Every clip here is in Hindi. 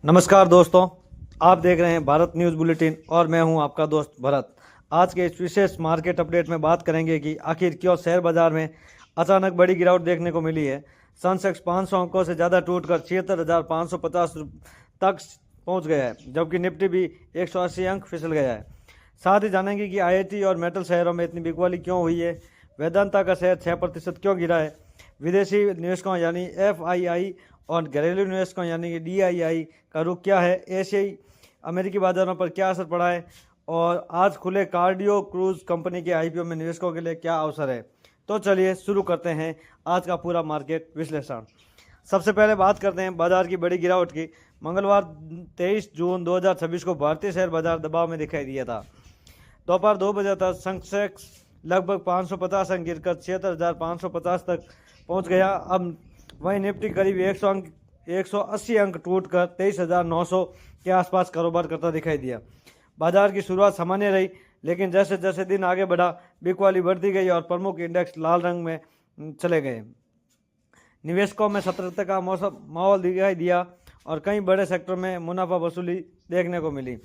नमस्कार दोस्तों, आप देख रहे हैं भारत न्यूज़ बुलेटिन और मैं हूं आपका दोस्त भरत। आज के इस विशेष मार्केट अपडेट में बात करेंगे कि आखिर क्यों शेयर बाजार में अचानक बड़ी गिरावट देखने को मिली है। सेंसेक्स 500 अंकों से ज़्यादा टूटकर 76,550 तक पहुंच गया है, जबकि निफ्टी भी 180 अंक फिसल गया है। साथ ही जानेंगे कि आईआईटी और मेटल शहरों में इतनी बिकवाली क्यों हुई है, वेदांता का शेयर 6% क्यों गिरा है, विदेशी निवेशकों यानी एफआईआई और घरेलू निवेशकों यानी कि डीआईआई का रुख क्या है, एशियाई अमेरिकी बाजारों पर क्या असर पड़ा है और आज खुले कार्डियो क्रूज कंपनी के आईपीओ में निवेशकों के लिए क्या अवसर है। तो चलिए शुरू करते हैं आज का पूरा मार्केट विश्लेषण। सबसे पहले बात करते हैं बाजार की बड़ी गिरावट की। मंगलवार 23 जून 2026 को भारतीय शेयर बाजार दबाव में दिखाई दिया था। दोपहर 2 बजे तक सेंसेक्स लगभग 550 अंक गिरकर 76,550 तक पहुंच गया। अब वहीं निफ्टी करीब 180 अंक टूटकर 23,900 के आसपास कारोबार करता दिखाई दिया। बाजार की शुरुआत सामान्य रही, लेकिन जैसे जैसे दिन आगे बढ़ा बिकवाली बढ़ती गई और प्रमुख इंडेक्स लाल रंग में चले गए। निवेशकों में सतर्कता का माहौल दिखाई दिया और कई बड़े सेक्टर में मुनाफा वसूली देखने को मिली।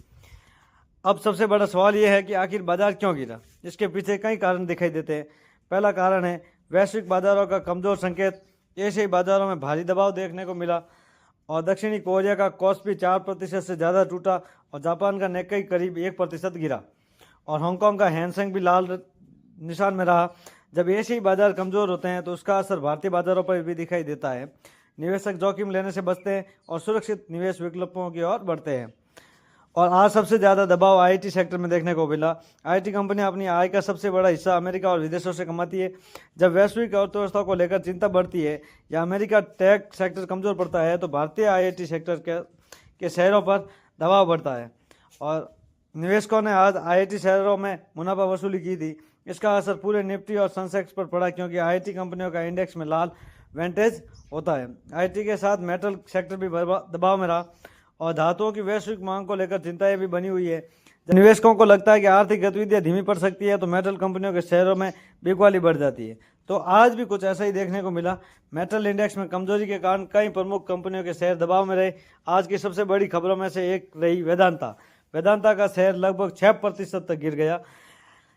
अब सबसे बड़ा सवाल यह है कि आखिर बाजार क्यों गिरा। इसके पीछे कई कारण दिखाई देते हैं। पहला कारण है वैश्विक बाजारों का कमजोर संकेत। एशियाई बाजारों में भारी दबाव देखने को मिला और दक्षिणी कोरिया का कॉस्पी 4% से ज़्यादा टूटा और जापान का निक्केई करीब 1% गिरा और हांगकांग का हैंगसेंग भी लाल निशान में रहा। जब एशियाई बाजार कमज़ोर होते हैं तो उसका असर भारतीय बाजारों पर भी दिखाई देता है। निवेशक जोखिम लेने से बचते हैं और सुरक्षित निवेश विकल्पों की ओर बढ़ते हैं। और आज सबसे ज़्यादा दबाव आईटी सेक्टर में देखने को मिला। आईटी कंपनियां अपनी आय का सबसे बड़ा हिस्सा अमेरिका और विदेशों से कमाती है। जब वैश्विक अर्थव्यवस्था को लेकर चिंता बढ़ती है या अमेरिका टेक सेक्टर कमज़ोर पड़ता है तो भारतीय आईटी सेक्टर के शेयरों पर दबाव बढ़ता है और निवेशकों ने आज आईटी शेयरों में मुनाफा वसूली की थी। इसका असर पूरे निफ्टी और सेंसेक्स पर पड़ा, क्योंकि आईटी कंपनियों का इंडेक्स में लाल वेंटेज होता है। आईटी के साथ मेटल सेक्टर भी दबाव में रहा और धातुओं की वैश्विक मांग को लेकर चिंताएं भी बनी हुई है। जब निवेशकों को लगता है कि आर्थिक गतिविधियां धीमी पड़ सकती है तो मेटल कंपनियों के शेयरों में बिकवाली बढ़ जाती है। तो आज भी कुछ ऐसा ही देखने को मिला। मेटल इंडेक्स में कमजोरी के कारण कई प्रमुख कंपनियों के शेयर दबाव में रहे। आज की सबसे बड़ी खबरों में से एक रही वेदांता। वेदांता का शेयर लगभग 6% तक गिर गया।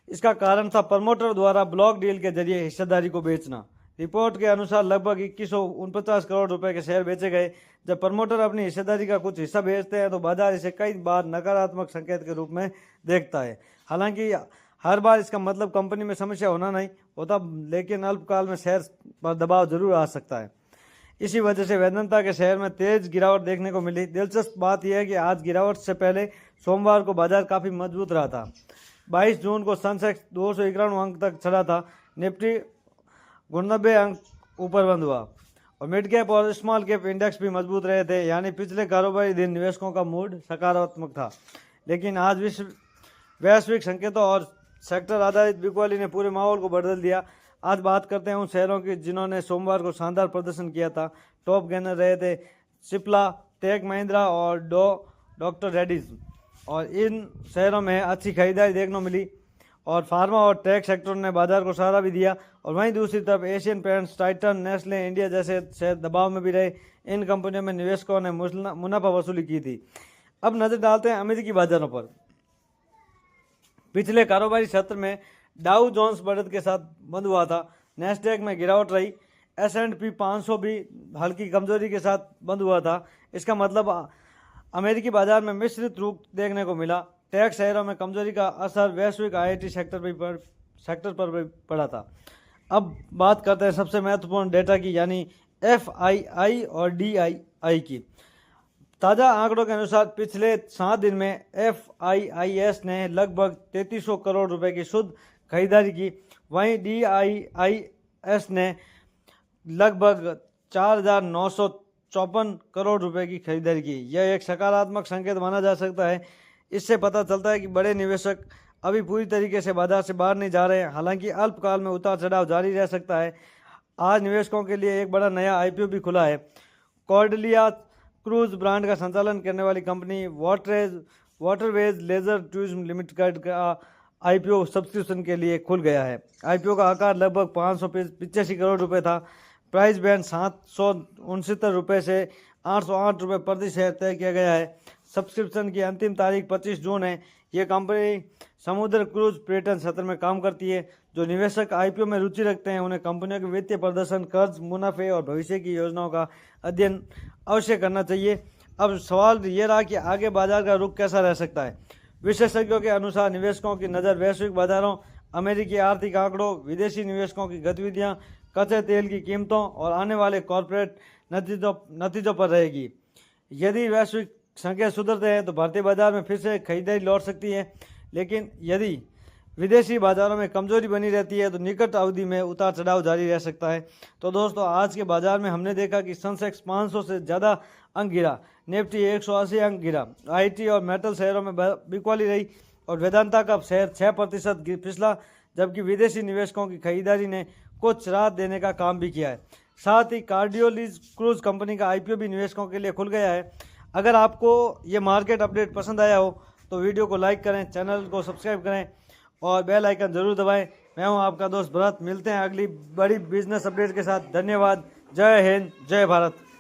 इसका कारण था प्रमोटर द्वारा ब्लॉक डील के जरिए हिस्सेदारी को बेचना। रिपोर्ट के अनुसार लगभग 2149 करोड़ रुपए के शेयर बेचे गए। जब प्रमोटर अपनी हिस्सेदारी का कुछ हिस्सा बेचते हैं तो बाजार इसे कई बार नकारात्मक संकेत के रूप में देखता है। हालांकि हर बार इसका मतलब कंपनी में समस्या होना नहीं होता, लेकिन अल्पकाल में शेयर पर दबाव जरूर आ सकता है। इसी वजह से वेदांता के शेयर में तेज गिरावट देखने को मिली। दिलचस्प बात यह है कि आज गिरावट से पहले सोमवार को बाजार काफ़ी मजबूत रहा था। 22 जून को सेंसेक्स 291 अंक तक चढ़ा था। निफ्टी 89 अंक ऊपर बंद हुआ और मिड कैप और स्मॉल कैप इंडेक्स भी मजबूत रहे थे, यानी पिछले कारोबारी दिन निवेशकों का मूड सकारात्मक था। लेकिन आज वैश्विक संकेतों और सेक्टर आधारित बिकवाली ने पूरे माहौल को बदल दिया। आज बात करते हैं उन शेयरों की जिन्होंने सोमवार को शानदार प्रदर्शन किया था। टॉप गेनर रहे थे सिप्ला, टेक महिंद्रा और डॉक्टर रेड्डीज, और इन शेयरों में अच्छी खरीदारी देखने को मिली और फार्मा और टेक सेक्टर ने बाजार को सहारा भी दिया। और वहीं दूसरी तरफ Asian paints, Titan, Nestle India जैसे शेयर दबाव में भी रहे। इन कंपनियों में निवेशकों ने मुनाफा वसूली की थी। अब नजर डालते हैं अमेरिकी बाजारों पर। पिछले कारोबारी सत्र में डाउ जोन्स बढ़त के साथ बंद हुआ था। नेस्डेक में गिरावट रही। S&P 500 भी हल्की कमजोरी के साथ बंद हुआ था। इसका मतलब अमेरिकी बाजार में मिश्रित रुख देखने को मिला। टेक शेयरों में कमजोरी का असर वैश्विक आईटी सेक्टर पर भी पड़ा था। अब बात करते हैं सबसे महत्वपूर्ण डेटा की, यानी एफआईआई और डीआईआई की। ताज़ा आंकड़ों के अनुसार पिछले 7 दिन में एफआईआईएस ने लगभग 3300 करोड़ रुपए की शुद्ध खरीदारी की। वहीं डीआईआईएस ने लगभग 4,954 करोड़ रुपए की खरीदारी की। यह एक सकारात्मक संकेत माना जा सकता है। इससे पता चलता है कि बड़े निवेशक अभी पूरी तरीके से बाजार से बाहर नहीं जा रहे हैं। हालांकि अल्पकाल में उतार चढ़ाव जारी रह सकता है। आज निवेशकों के लिए एक बड़ा नया आईपीओ भी खुला है। कॉर्डेलिया क्रूज ब्रांड का संचालन करने वाली company Waterways Leisure Tourism Limited का आईपीओ सब्सक्रिप्शन के लिए खुल गया है। आईपीओ का आकार लगभग 585 करोड़ रुपए था। प्राइस बैंड 769 रुपये से 808 रुपये प्रति शेयर तय किया गया है। सब्सक्रिप्शन की अंतिम तारीख 25 जून है। ये कंपनी समुद्र क्रूज पर्यटन क्षेत्र में काम करती है। जो निवेशक आईपीओ में रुचि रखते हैं उन्हें कंपनियों के वित्तीय प्रदर्शन, कर्ज, मुनाफे और भविष्य की योजनाओं का अध्ययन अवश्य करना चाहिए। अब सवाल ये रहा कि आगे बाजार का रुख कैसा रह सकता है। विशेषज्ञों के अनुसार निवेशकों की नज़र वैश्विक बाजारों, अमेरिकी आर्थिक आंकड़ों, विदेशी निवेशकों की गतिविधियां, कच्चे तेल की कीमतों और आने वाले कॉरपोरेट नतीजों पर रहेगी। यदि वैश्विक संकेत सुधरते हैं तो भारतीय बाजार में फिर से खरीदारी लौट सकती है, लेकिन यदि विदेशी बाजारों में कमजोरी बनी रहती है तो निकट अवधि में उतार चढ़ाव जारी रह सकता है। तो दोस्तों, आज के बाजार में हमने देखा कि सेंसेक्स 500 से ज़्यादा अंक गिरा, निफ्टी 180 अंक गिरा, आईटी और मेटल शेयरों में बिकवाली रही और वेदांता का शेयर 6% फिसला, जबकि विदेशी निवेशकों की खरीदारी ने कुछ राहत देने का काम भी किया है। साथ ही कार्डियोलिज क्रूज कंपनी का आईपीओ भी निवेशकों के लिए खुल गया है। अगर आपको ये मार्केट अपडेट पसंद आया हो तो वीडियो को लाइक करें, चैनल को सब्सक्राइब करें और बेल आइकन जरूर दबाएं। मैं हूं आपका दोस्त भरत। मिलते हैं अगली बड़ी बिजनेस अपडेट के साथ। धन्यवाद। जय हिंद, जय भारत।